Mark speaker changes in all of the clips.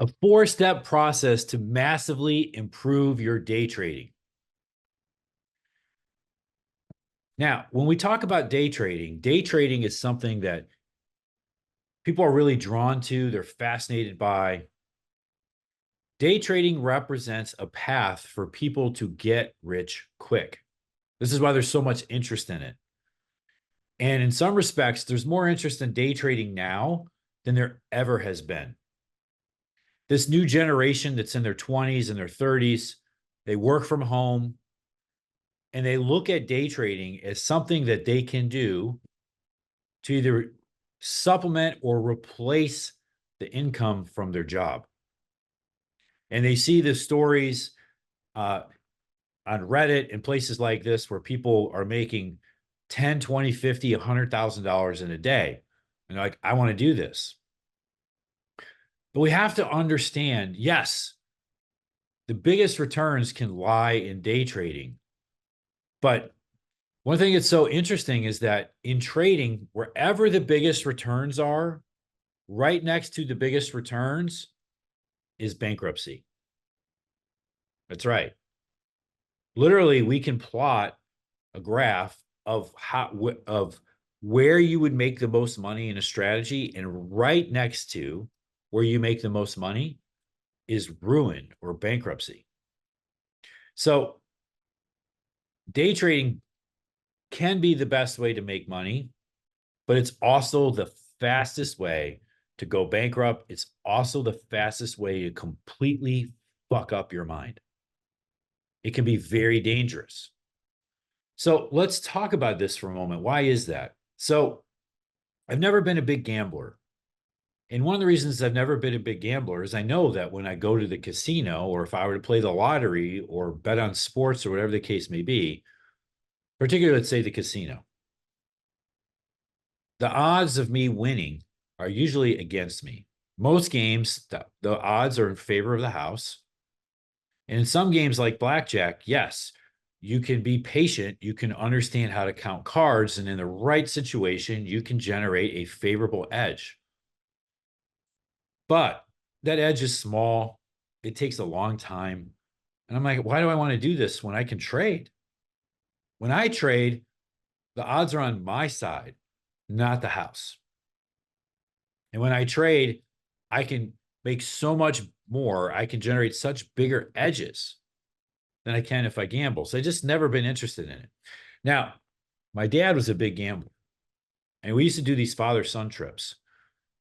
Speaker 1: A four-step process to massively improve your day trading. Now, when we talk about day trading is something that people are really drawn to, they're fascinated by. Day trading represents a path for people to get rich quick. This is why there's so much interest in it. And in some respects, there's more interest in day trading now than there ever has been. This new generation that's in their 20s and their 30s, they work from home and they look at day trading as something that they can do to either supplement or replace the income from their job. And they see the stories on Reddit and places like this where people are making 10, 20, 50, $100,000 in a day. And they're like, I want to do this. But we have to understand, yes, the biggest returns can lie in day trading. But one thing that's so interesting is that in trading, wherever the biggest returns are, right next to the biggest returns is bankruptcy. That's right. Literally, we can plot a graph of where you would make the most money in a strategy, and right next to where you make the most money is ruin or bankruptcy. So day trading can be the best way to make money, but it's also the fastest way to go bankrupt. It's also the fastest way to completely fuck up your mind. It can be very dangerous. So let's talk about this for a moment. Why is that? So I've never been a big gambler. And one of the reasons I've never been a big gambler is I know that when I go to the casino, or if I were to play the lottery or bet on sports or whatever the case may be, particularly let's say the casino, the odds of me winning are usually against me. Most games, the odds are in favor of the house. And in some games like blackjack, yes, you can be patient. You can understand how to count cards. And in the right situation, you can generate a favorable edge. But that edge is small. It takes a long time. And I'm like, why do I want to do this when I can trade? When I trade, the odds are on my side, not the house. And when I trade, I can make so much more. I can generate such bigger edges than I can if I gamble. So I just never been interested in it. Now, my dad was a big gambler, and we used to do these father-son trips.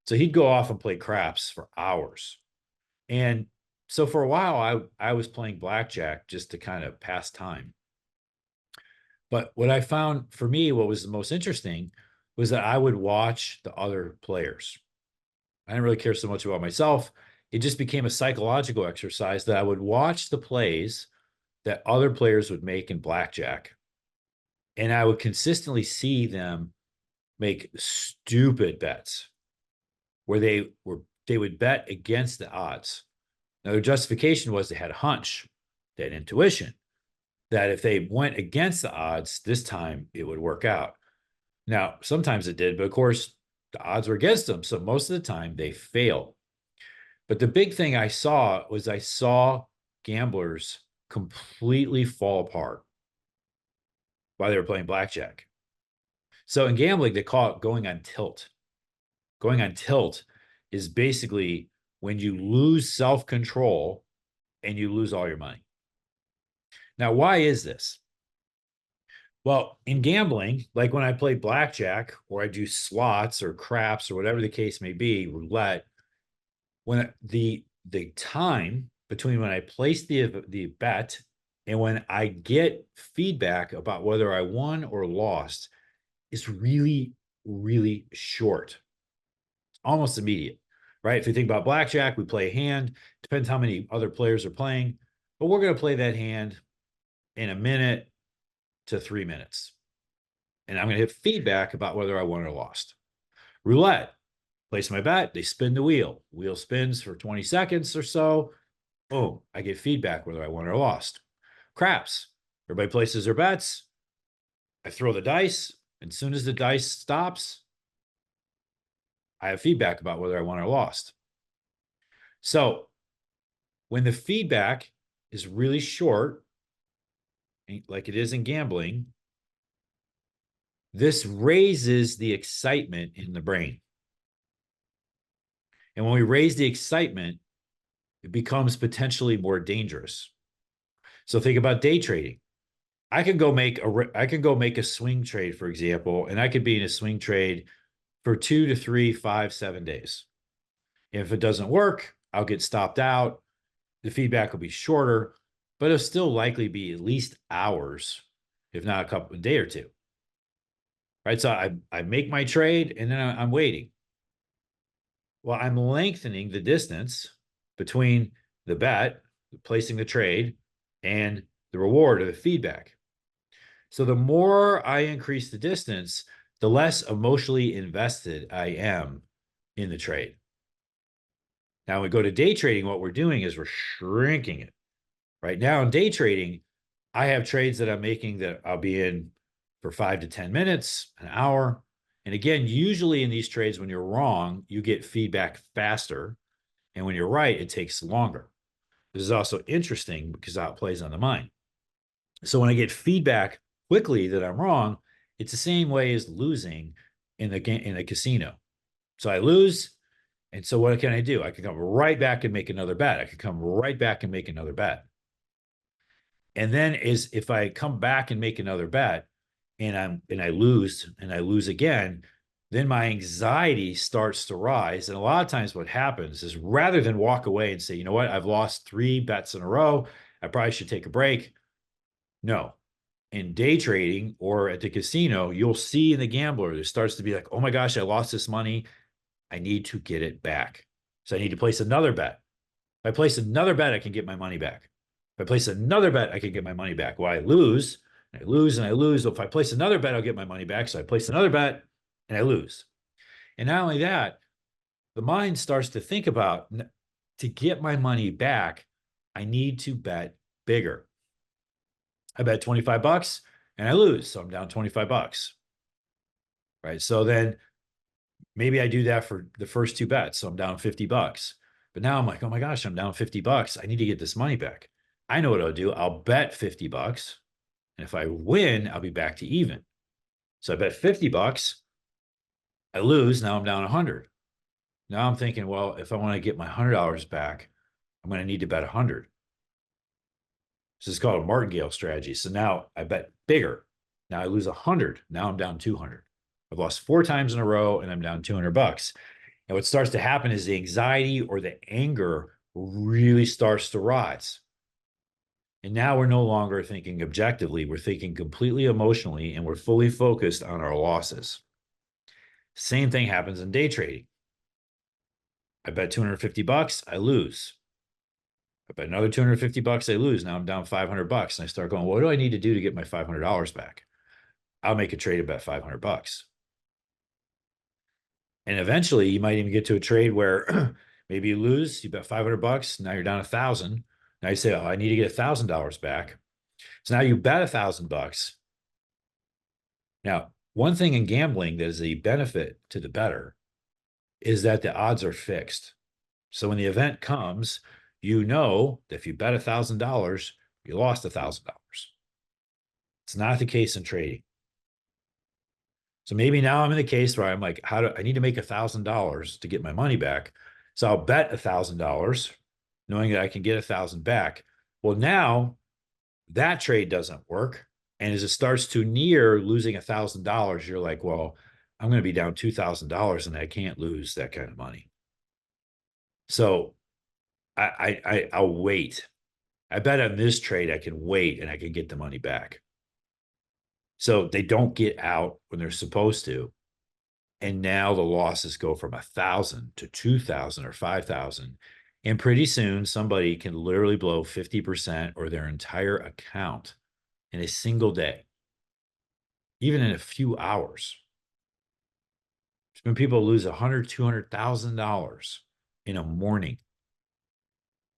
Speaker 1: So he'd go off and play craps for hours. And so for a while, I was playing blackjack just to kind of pass time. But what I found for me, what was the most interesting was that I would watch the other players. I didn't really care so much about myself. It just became a psychological exercise that I would watch the plays that other players would make in blackjack. And I would consistently see them make stupid bets where they would bet against the odds. Now, their justification was they had a hunch, they had intuition that if they went against the odds this time, it would work out. Now, sometimes it did, but of course, the odds were against them. So most of the time they failed. But the big thing I saw was I saw gamblers completely fall apart while they were playing blackjack. So in gambling, they call it going on tilt. Going on tilt is basically when you lose self-control and you lose all your money. Now, why is this? Well, in gambling, like when I play blackjack or I do slots or craps or whatever the case may be, roulette, when the time between when I place the bet and when I get feedback about whether I won or lost is really, really short. It's almost immediate, right? If you think about blackjack, we play a hand, depends how many other players are playing, but we're going to play that hand in a minute to 3 minutes. And I'm going to hit feedback about whether I won or lost. Roulette, place my bet, they spin the wheel. Wheel spins for 20 seconds or so. Boom, I get feedback whether I won or lost. Craps, everybody places their bets. I throw the dice. And as soon as the dice stops, I have feedback about whether I won or lost. So When the feedback is really short, like it is in gambling, this raises the excitement in the brain. And when we raise the excitement, it becomes potentially more dangerous. So think about day trading. I can go make a swing trade, for example, and I could be in a swing trade for 2 to 3, 5, 7 days. If it doesn't work, I'll get stopped out. The feedback will be shorter, but it'll still likely be at least hours, if not a day or two. Right. So I make my trade and then I'm waiting. Well, I'm lengthening the distance between the bet, placing the trade, and the reward or the feedback. So the more I increase the distance, the less emotionally invested I am in the trade. Now, when we go to day trading, what we're doing is we're shrinking it. Right now in day trading, I have trades that I'm making that I'll be in for 5 to 10 minutes, an hour. And again, usually in these trades, when you're wrong, you get feedback faster. And when you're right, it takes longer. This is also interesting because how it plays on the mind. So when I get feedback quickly that I'm wrong, it's the same way as losing in the game in a casino. So I lose, and so what can I do? I can come right back and make another bet. I can come right back and make another bet. And then is if I come back and make another bet and I lose again, then my anxiety starts to rise. And a lot of times what happens is rather than walk away and say, you know what, I've lost 3 bets in a row, I probably should take a break. No. In day trading or at the casino, you'll see in the gambler, there starts to be like, oh my gosh, I lost this money. I need to get it back. So I need to place another bet. If I place another bet, I can get my money back. If I place another bet, I can get my money back. Well, I lose, and I lose, and I lose. Well, if I place another bet, I'll get my money back. So I place another bet, and I lose. And not only that, the mind starts to think about to get my money back, I need to bet bigger. I bet 25 bucks and I lose. So I'm down 25 bucks. Right. So then maybe I do that for the first 2 bets. So I'm down 50 bucks. But now I'm like, oh my gosh, I'm down 50 bucks. I need to get this money back. I know what I'll do. I'll bet 50 bucks. And if I win, I'll be back to even. So I bet 50 bucks. I lose. Now I'm down 100. Now I'm thinking, well, if I want to get my $100 back, I'm going to need to bet 100. This is called a martingale strategy. So now I bet bigger. Now I lose 100. Now I'm down 200. I've lost 4 times in a row and I'm down 200 bucks. And what starts to happen is the anxiety or the anger really starts to rise. And now we're no longer thinking objectively. We're thinking completely emotionally and we're fully focused on our losses. Same thing happens in day trading. I bet 250 bucks, I lose. I bet another 250 bucks, I lose. Now I'm down 500 bucks. And I start going, what do I need to do to get my $500 back? I'll make a trade about 500 bucks. And eventually you might even get to a trade where maybe you lose, you bet 500 bucks. Now you're down 1,000. Now you say, oh, I need to get $1,000 back. So now you bet 1,000 bucks. Now, one thing in gambling that is a benefit to the bettor is that the odds are fixed. So when the event comes, you know that if you bet $1,000, you lost $1,000. It's not the case in trading. So maybe now I'm in the case where I'm like, I need to make $1,000 to get my money back. So I'll bet $1,000, knowing that I can get 1,000 back. Well, now that trade doesn't work. And as it starts to near losing $1,000, you're like, well, I'm going to be down $2,000 and I can't lose that kind of money. So I'll wait. I bet on this trade I can wait and I can get the money back. So they don't get out when they're supposed to. And now the losses go from 1,000 to 2,000 or 5,000. And pretty soon somebody can literally blow 50% or their entire account in a single day, even in a few hours. There's been people lose $100,000, $200,000 in a morning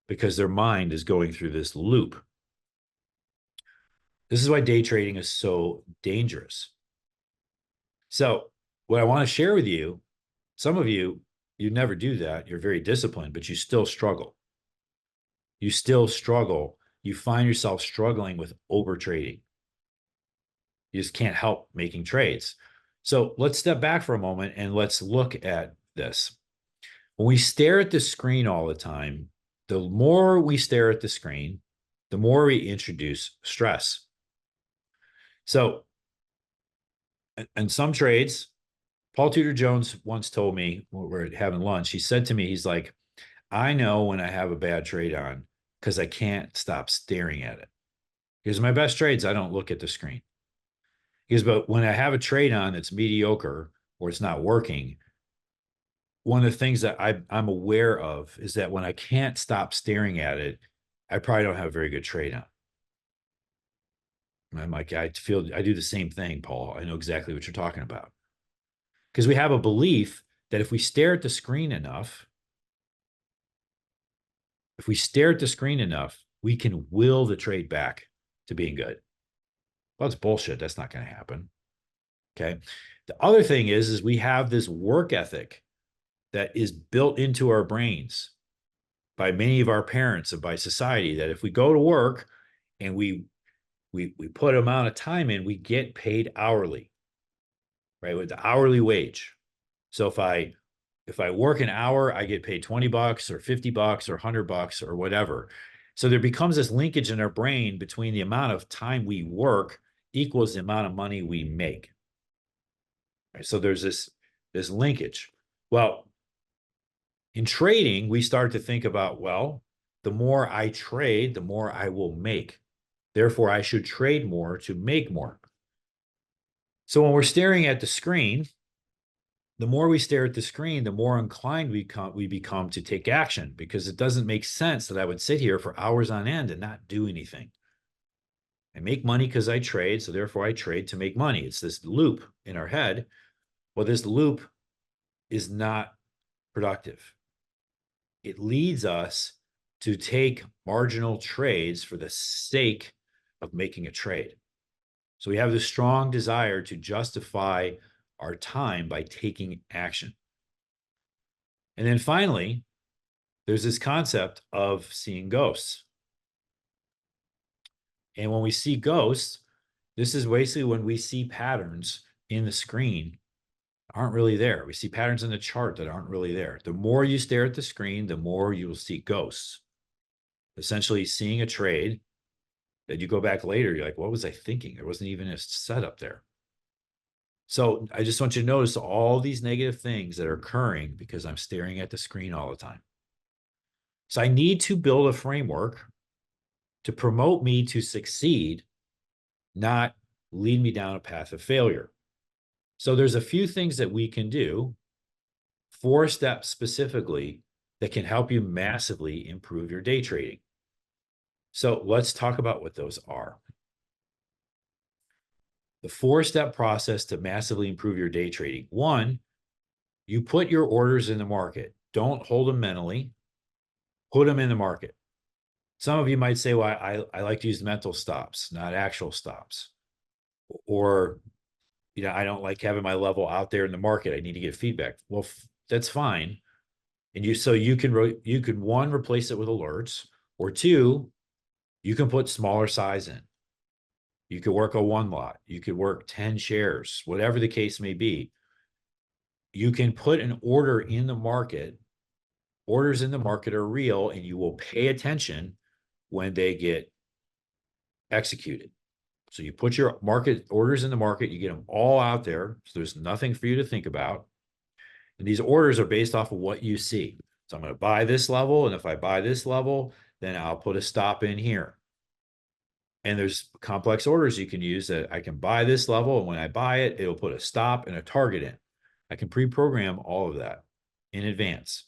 Speaker 1: because their mind is going through this loop. This is why day trading is so dangerous. So what I want to share with you, some of you, you never do that. You're very disciplined, but you still struggle. you still struggle. You find yourself struggling with over trading. You just can't help making trades. So let's step back for a moment and let's look at this. When we stare at the screen all the time, the more we stare at the screen, the more we introduce stress. So, in some trades, Paul Tudor Jones once told me when we were having lunch, he said to me, he's like, I know when I have a bad trade on because I can't stop staring at it. Because my best trades, I don't look at the screen. Because, but when I have a trade on that's mediocre or it's not working, one of the things that I'm aware of is that when I can't stop staring at it, I probably don't have a very good trade on. And I'm like, I do the same thing, Paul. I know exactly what you're talking about. Because we have a belief that if we stare at the screen enough, we can will the trade back to being good. Well, that's bullshit. That's not going to happen. Okay. The other thing is we have this work ethic that is built into our brains by many of our parents and by society, that if we go to work and we put an amount of time in, we get paid hourly, right? With the hourly wage. So if I work an hour, I get paid $20 or $50 or $100 or whatever. So there becomes this linkage in our brain between the amount of time we work equals the amount of money we make. Right? So there's this linkage. Well, in trading, we start to think about, well, the more I trade, the more I will make. Therefore, I should trade more to make more. So when we're staring at the screen, the more we stare at the screen, the more inclined we become to take action, because it doesn't make sense that I would sit here for hours on end and not do anything. I make money because I trade, so therefore I trade to make money. It's this loop in our head. Well, this loop is not productive. It leads us to take marginal trades for the sake of making a trade. So we have this strong desire to justify our time by taking action. And then finally, there's this concept of seeing ghosts. And when we see ghosts, this is basically when we see patterns in the screen aren't really there. We see patterns in the chart that aren't really there. The more you stare at the screen, the more you will see ghosts. Essentially seeing a trade that you go back later, you're like, what was I thinking? There wasn't even a setup there. So I just want you to notice all these negative things that are occurring because I'm staring at the screen all the time. So I need to build a framework to promote me to succeed, not lead me down a path of failure. So there's a few things that we can do, 4 steps specifically, that can help you massively improve your day trading. So let's talk about what those are. The 4-step process to massively improve your day trading. 1, you put your orders in the market. Don't hold them mentally. Put them in the market. Some of you might say, well, I like to use mental stops, not actual stops. Or, I don't like having my level out there in the market. I need to get feedback. Well, that's fine. And you can 1, replace it with alerts, or 2, you can put smaller size in. You could work a 1 lot. You could work 10 shares, whatever the case may be. You can put an order in the market. Orders in the market are real, and you will pay attention when they get executed. So you put your market orders in the market, you get them all out there. So there's nothing for you to think about. And these orders are based off of what you see. So I'm going to buy this level. And if I buy this level, then I'll put a stop in here. And there's complex orders you can use that I can buy this level. And when I buy it, it'll put a stop and a target in. I can pre-program all of that in advance.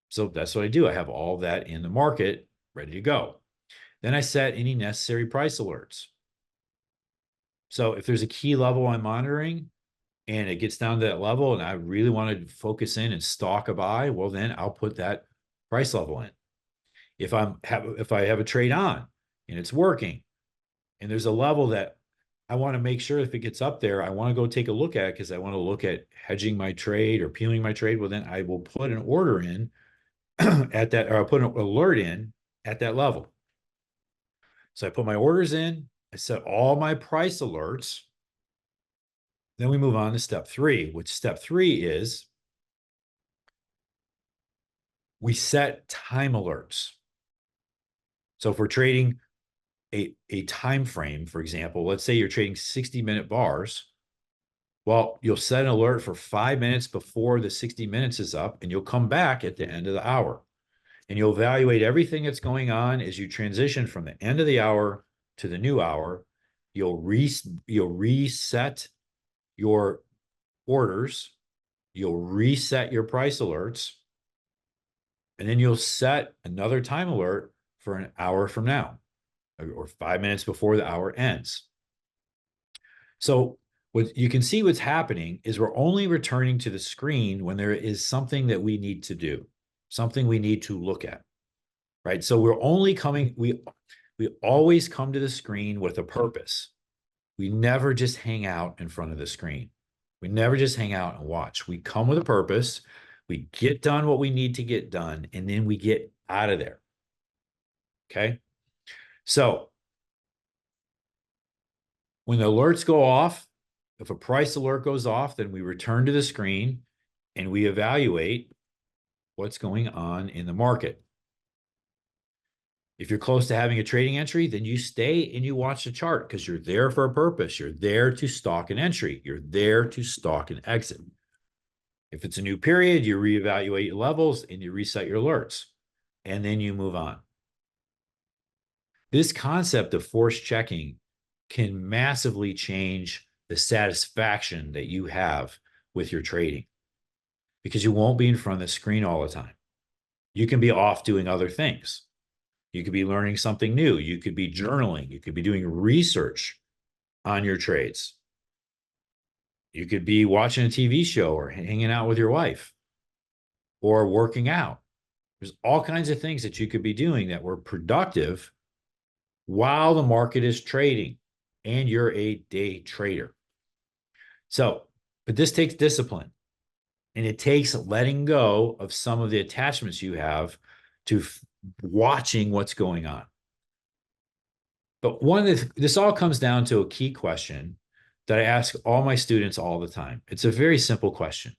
Speaker 1: So that's what I do. I have all of that in the market ready to go. Then I set any necessary price alerts. So if there's a key level I'm monitoring and it gets down to that level and I really want to focus in and stalk a buy, well, then I'll put that price level in. If I have a trade on and it's working and there's a level that I want to make sure if it gets up there, I want to go take a look at because I want to look at hedging my trade or peeling my trade, well, then I will put an order in at that, or I'll put an alert in at that level. So I put my orders in, I set all my price alerts. Then we move on to step 3, which step 3 is we set time alerts. So if we're trading a time frame, for example, let's say you're trading 60-minute bars. Well, you'll set an alert for 5 minutes before the 60 minutes is up, and you'll come back at the end of the hour. And you'll evaluate everything that's going on as you transition from the end of the hour to the new hour. You'll reset your orders. You'll reset your price alerts. And then you'll set another time alert for an hour from now, or 5 minutes before the hour ends. So what you can see what's happening is we're only returning to the screen when there is something that we need to do, something we need to look at, right? So we're only coming, we always come to the screen with a purpose. We never just hang out in front of the screen. We never just hang out and watch. We come with a purpose. We get done what we need to get done, and then we get out of there. Okay. So when the alerts go off, if a price alert goes off, then we return to the screen and we evaluate what's going on in the market. If you're close to having a trading entry, then you stay and you watch the chart because you're there for a purpose. You're there to stalk an entry. You're there to stalk an exit. If it's a new period, you reevaluate your levels and you reset your alerts, and then you move on. This concept of force checking can massively change the satisfaction that you have with your trading because you won't be in front of the screen all the time. You can be off doing other things. You could be learning something new. You could be journaling. You could be doing research on your trades. You could be watching a TV show or hanging out with your wife or working out. There's all kinds of things that you could be doing that were productive while the market is trading and you're a day trader. So, but this takes discipline, and it takes letting go of some of the attachments you have to watching what's going on. But this all comes down to a key question that I ask all my students all the time. It's a very simple question.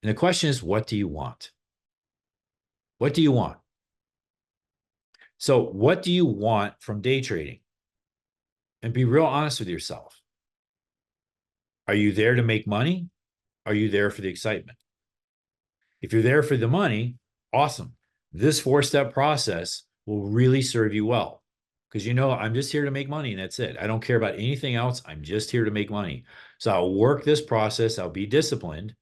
Speaker 1: And the question is, what do you want? What do you want? So what do you want from day trading? And be real honest with yourself. Are you there to make money? Are you there for the excitement? If you're there for the money, awesome. This 4-step process will really serve you well because I'm just here to make money and that's it. I don't care about anything else. I'm just here to make money. So I'll work this process. I'll be disciplined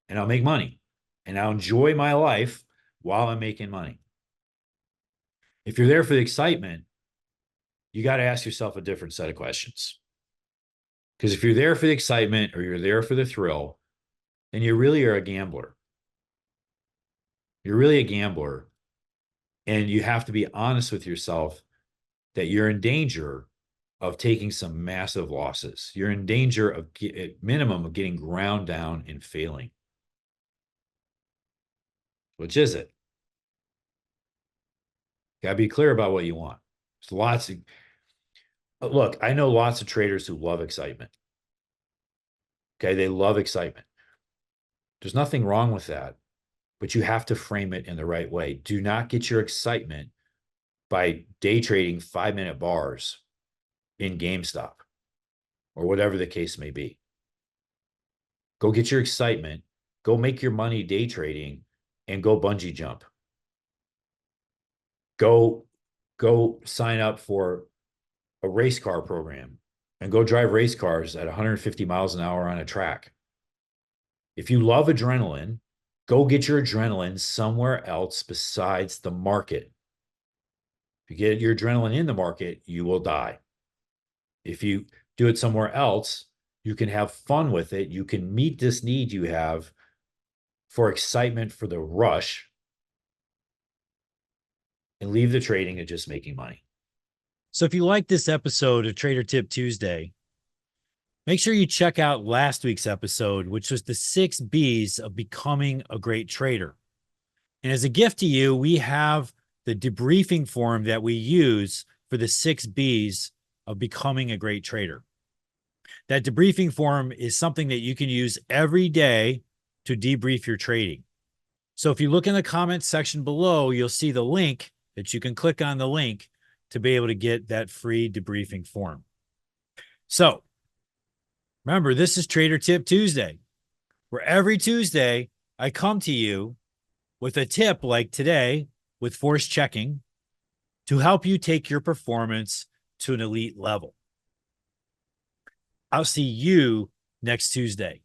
Speaker 1: and I'll make money and I'll enjoy my life while I'm making money. If you're there for the excitement, you got to ask yourself a different set of questions. Because if you're there for the excitement or you're there for the thrill, then you really are a gambler. You're really a gambler. And you have to be honest with yourself that you're in danger of taking some massive losses. You're in danger of, at minimum, of getting ground down and failing. Which is it? Got to be clear about what you want. There's lots of, look, I know lots of traders who love excitement. Okay, they love excitement. There's nothing wrong with that, but you have to frame it in the right way. Do not get your excitement by day trading 5-minute bars in GameStop or whatever the case may be. Go get your excitement, go make your money day trading, and go bungee jump. Go sign up for a race car program and go drive race cars at 150 miles an hour on a track. If you love adrenaline, go get your adrenaline somewhere else besides the market. If you get your adrenaline in the market, you will die. If you do it somewhere else, you can have fun with it. You can meet this need you have for excitement for the rush and leave the trading and just making money. So if you like this episode of Trader Tip Tuesday, make sure you check out last week's episode, which was the 6 B's of becoming a great trader. And as a gift to you, we have
Speaker 2: the debriefing form that we use for the 6 Bs of becoming a great trader. That debriefing form is something that you can use every day to debrief your trading. So if you look in the comments section below, you'll see the link that you can click on the link to be able to get that free debriefing form. So remember, this is Trader Tip Tuesday, where every Tuesday I come to you with a tip like today with force checking to help you take your performance to an elite level. I'll see you next Tuesday.